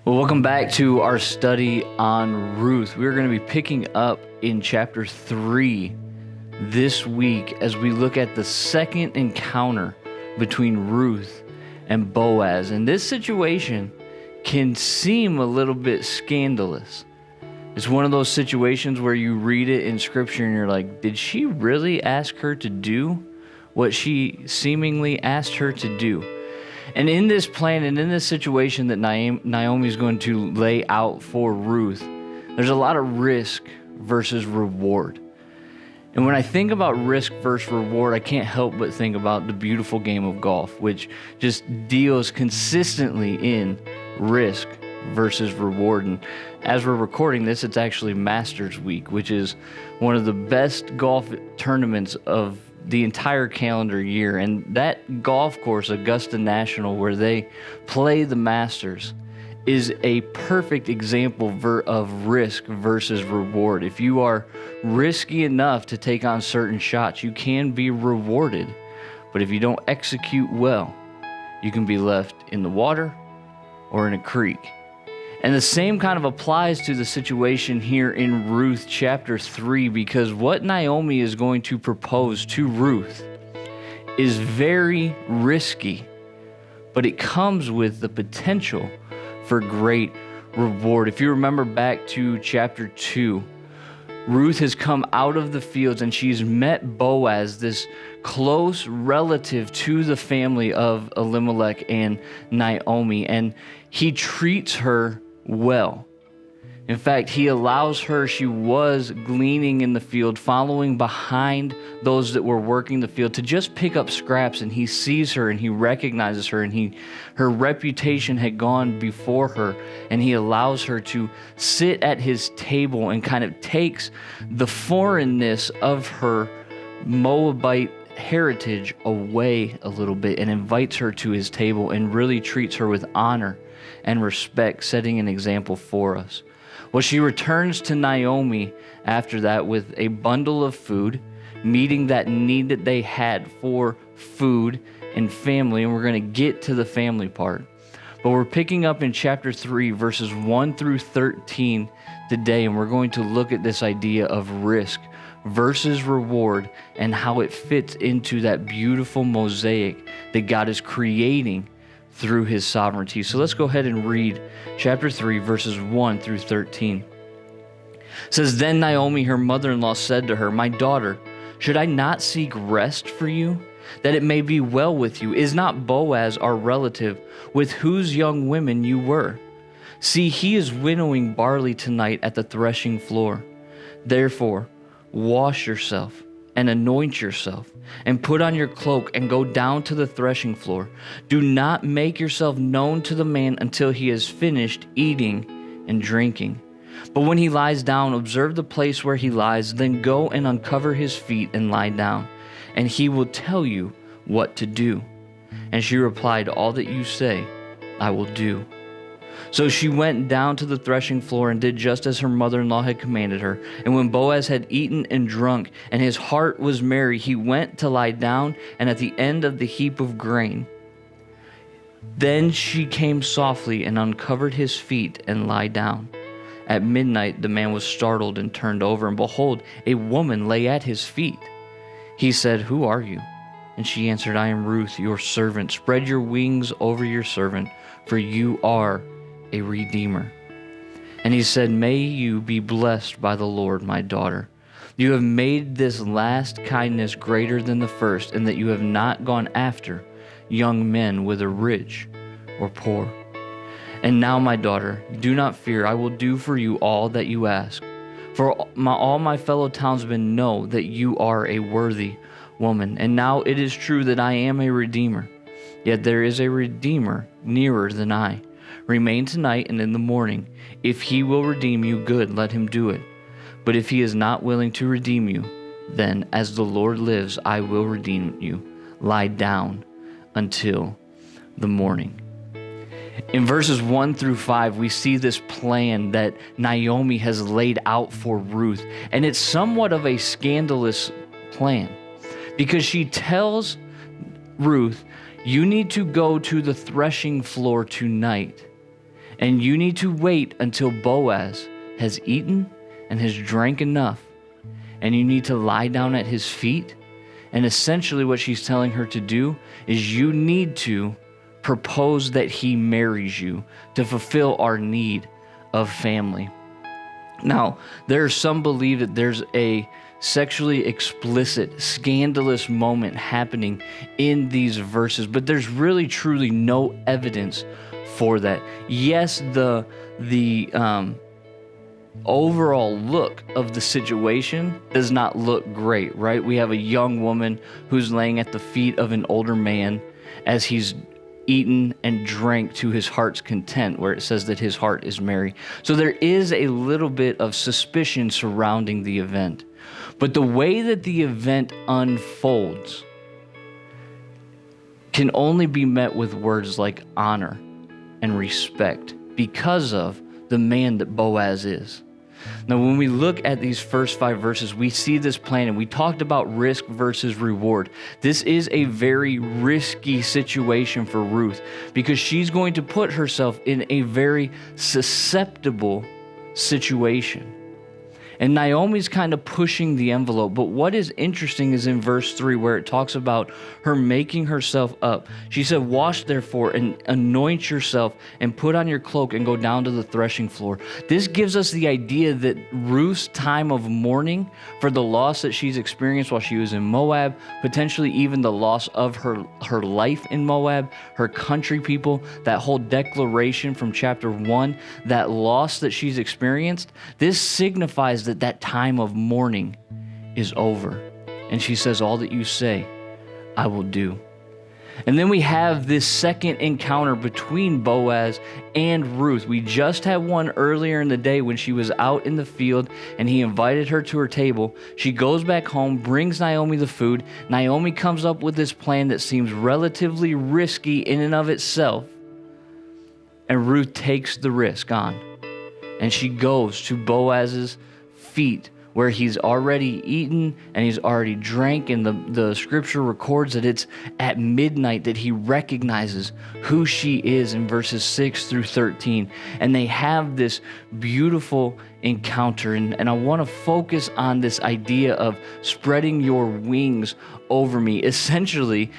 Well, welcome back to our study on Ruth. We're going to be picking up in chapter 3 this week as we look at the second encounter between Ruth and Boaz. And this situation can seem a little bit scandalous. It's one of those situations where you read it in Scripture and you're like, did she really ask her to do what she seemingly asked her to do? And in this plan and in this situation that Naomi is going to lay out for Ruth, there's a lot of risk versus reward. And when I think about risk versus reward, I can't help but think about the beautiful game of golf, which just deals consistently in risk versus reward. And as we're recording this, it's actually Masters Week, which is one of the best golf tournaments of the entire calendar year. And that golf course, Augusta National, where they play the Masters, is a perfect example of risk versus reward. If you are risky enough to take on certain shots, you can be rewarded. But if you don't execute well, you can be left in the water or in a creek. And the same kind of applies to the situation here in Ruth chapter 3, because what Naomi is going to propose to Ruth is very risky, but it comes with the potential for great reward. If you remember back to chapter 2, Ruth has come out of the fields and she's met Boaz, this close relative to the family of Elimelech and Naomi, and he treats her well. In fact, he allows her, she was gleaning in the field, following behind those that were working the field, to just pick up scraps, and he sees her and he recognizes her, and her reputation had gone before her, and he allows her to sit at his table and kind of takes the foreignness of her Moabite heritage away a little bit and invites her to his table and really treats her with honor and respect, setting an example for us. Well, she returns to Naomi after that with a bundle of food, meeting that need that they had for food and family, and we're going to get to the family part. But we're picking up in chapter 3, verses 1 through 13 today, and we're going to look at this idea of risk versus reward and how it fits into that beautiful mosaic that God is creating through his sovereignty. So let's go ahead and read chapter 3, verses 1 through 13. It says, Then Naomi, her mother-in-law, said to her, My daughter, should I not seek rest for you, that it may be well with you? Is not Boaz our relative, with whose young women you were? See, he is winnowing barley tonight at the threshing floor. Therefore, wash yourself and anoint yourself, and put on your cloak and go down to the threshing floor. Do not make yourself known to the man until he has finished eating and drinking. But when he lies down, observe the place where he lies, then go and uncover his feet and lie down, and he will tell you what to do. And she replied, All that you say, I will do. So she went down to the threshing floor and did just as her mother-in-law had commanded her. And when Boaz had eaten and drunk, and his heart was merry, he went to lie down and at the end of the heap of grain. Then she came softly and uncovered his feet and lay down. At midnight the man was startled and turned over, and behold, a woman lay at his feet. He said, Who are you? And she answered, I am Ruth, your servant. Spread your wings over your servant, for you are a redeemer. And he said, May you be blessed by the Lord, my daughter. You have made this last kindness greater than the first, in that you have not gone after young men, whether rich or poor. And now, my daughter, do not fear. I will do for you all that you ask. For all my fellow townsmen know that you are a worthy woman. And now it is true that I am a redeemer. Yet there is a redeemer nearer than I. Remain tonight, and in the morning, if he will redeem you, good, let him do it. But if he is not willing to redeem you, then as the Lord lives, I will redeem you. Lie down until the morning. In verses 1 through 5, we see this plan that Naomi has laid out for Ruth, and it's somewhat of a scandalous plan because she tells Ruth, you need to go to the threshing floor tonight And you need to wait until Boaz has eaten and has drank enough. And you need to lie down at his feet. And essentially what she's telling her to do is you need to propose that he marries you to fulfill our need of family. Now, there are some believe that there's a sexually explicit, scandalous moment happening in these verses, but there's really truly no evidence for that. Yes, the overall look of the situation does not look great, right? We have a young woman who's laying at the feet of an older man as he's eaten and drank to his heart's content, where it says that his heart is merry. So there is a little bit of suspicion surrounding the event. But the way that the event unfolds can only be met with words like honor and respect because of the man that Boaz is. Now, when we look at these first 5 verses, we see this plan, and we talked about risk versus reward. This is a very risky situation for Ruth because she's going to put herself in a very susceptible situation. And Naomi's kind of pushing the envelope. But what is interesting is in verse 3 where it talks about her making herself up. She said, wash therefore and anoint yourself and put on your cloak and go down to the threshing floor. This gives us the idea that Ruth's time of mourning for the loss that she's experienced while she was in Moab, potentially even the loss of her life in Moab, her country people, that whole declaration from chapter 1, that loss that she's experienced, this signifies that time of mourning is over. And she says, all that you say, I will do. And then we have this second encounter between Boaz and Ruth. We just had one earlier in the day when she was out in the field and he invited her to her table. She goes back home, brings Naomi the food. Naomi comes up with this plan that seems relatively risky in and of itself. And Ruth takes the risk on. And she goes to Boaz's feet where he's already eaten and he's already drank, and the scripture records that it's at midnight that he recognizes who she is in verses 6 through 13, and they have this beautiful encounter. And I want to focus on this idea of spreading your wings over me. Essentially,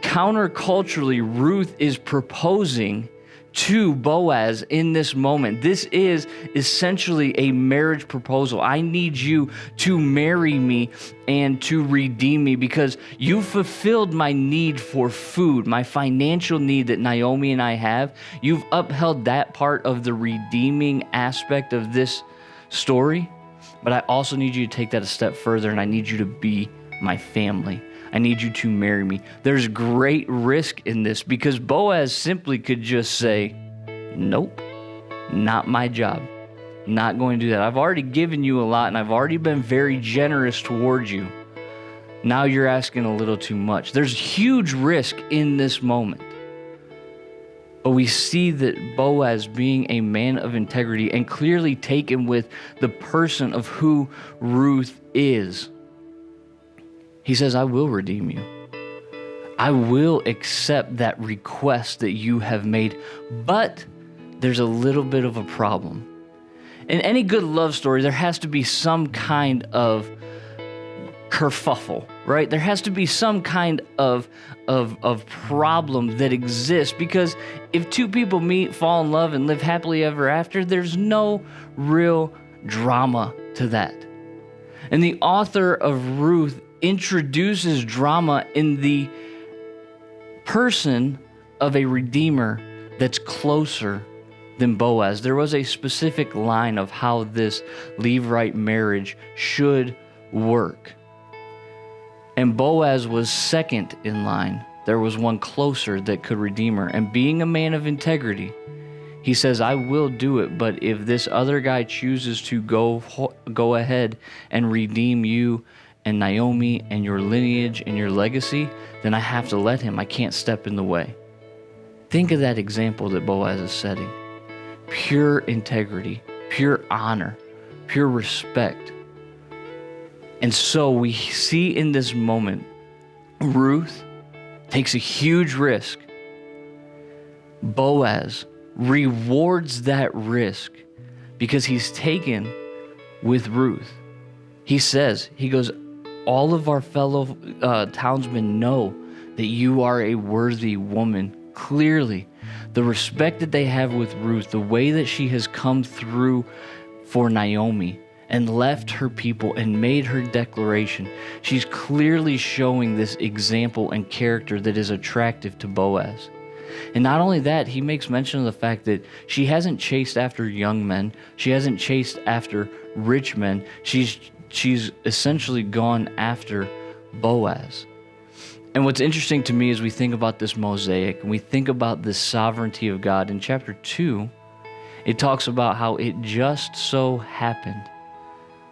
counterculturally, Ruth is proposing to Boaz in this moment. This is essentially a marriage proposal. I need you to marry me and to redeem me because you fulfilled my need for food, my financial need that Naomi and I have. You've upheld that part of the redeeming aspect of this story, but I also need you to take that a step further, and I need you to be my family. I need you to marry me. There's great risk in this because Boaz simply could just say, nope, not my job. Not going to do that. I've already given you a lot and I've already been very generous towards you. Now you're asking a little too much. There's huge risk in this moment. But we see that Boaz, being a man of integrity and clearly taken with the person of who Ruth is, he says, I will redeem you. I will accept that request that you have made. But there's a little bit of a problem. In any good love story, there has to be some kind of kerfuffle, right? There has to be some kind of problem that exists, because if two people meet, fall in love, and live happily ever after, there's no real drama to that. And the author of Ruth introduces drama in the person of a redeemer that's closer than Boaz. There was a specific line of how this Levite marriage should work. And Boaz was second in line. There was one closer that could redeem her. And being a man of integrity, he says, I will do it, but if this other guy chooses to go ahead and redeem you and Naomi and your lineage and your legacy, then I have to let him. I can't step in the way. Think of that example that Boaz is setting. Pure integrity, pure honor, pure respect. And so we see in this moment, Ruth takes a huge risk. Boaz rewards that risk because he's taken with Ruth. He goes, all of our fellow townsmen know that you are a worthy woman. Clearly, the respect that they have with Ruth, the way that she has come through for Naomi and left her people and made her declaration, she's clearly showing this example and character that is attractive to Boaz. And not only that, he makes mention of the fact that she hasn't chased after young men. She hasn't chased after rich men. She's essentially gone after Boaz. And what's interesting to me as we think about this mosaic and we think about the sovereignty of God, in chapter 2, it talks about how it just so happened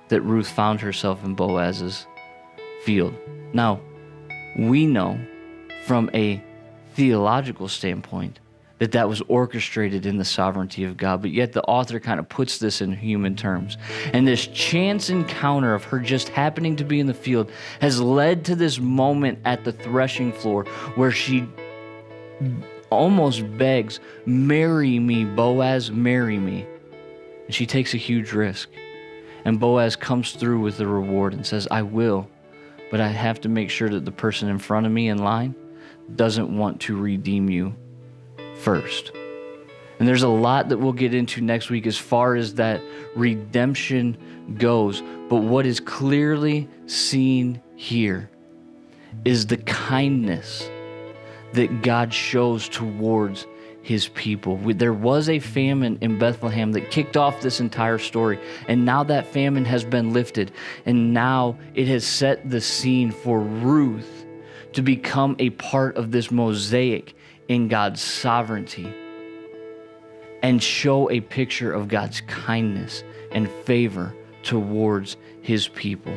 that Ruth found herself in Boaz's field. Now, we know from a theological standpoint that was orchestrated in the sovereignty of God, but yet the author kind of puts this in human terms. And this chance encounter of her just happening to be in the field has led to this moment at the threshing floor where she almost begs, "Marry me, Boaz, marry me." And she takes a huge risk. And Boaz comes through with the reward and says, "I will, but I have to make sure that the person in front of me in line doesn't want to redeem you first." And there's a lot that we'll get into next week as far as that redemption goes. But what is clearly seen here is the kindness that God shows towards his people. There was a famine in Bethlehem that kicked off this entire story, and now that famine has been lifted, and now it has set the scene for Ruth to become a part of this mosaic in God's sovereignty and show a picture of God's kindness and favor towards his people.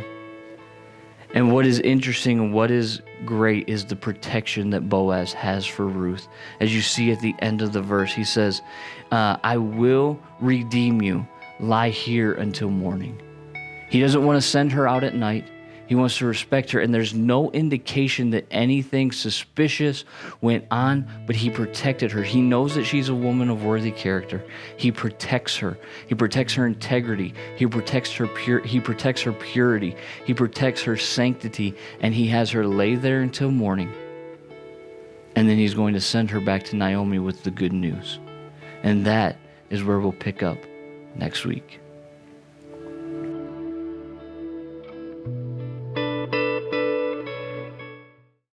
And what is interesting and what is great is the protection that Boaz has for Ruth. As you see at the end of the verse, he says, "I will redeem you. Lie here until morning." He doesn't want to send her out at night. He wants to respect her, and there's no indication that anything suspicious went on, but he protected her. He knows that she's a woman of worthy character. He protects her. He protects her integrity. He protects her purity. He protects her sanctity, and he has her lay there until morning. And then he's going to send her back to Naomi with the good news. And that is where we'll pick up next week.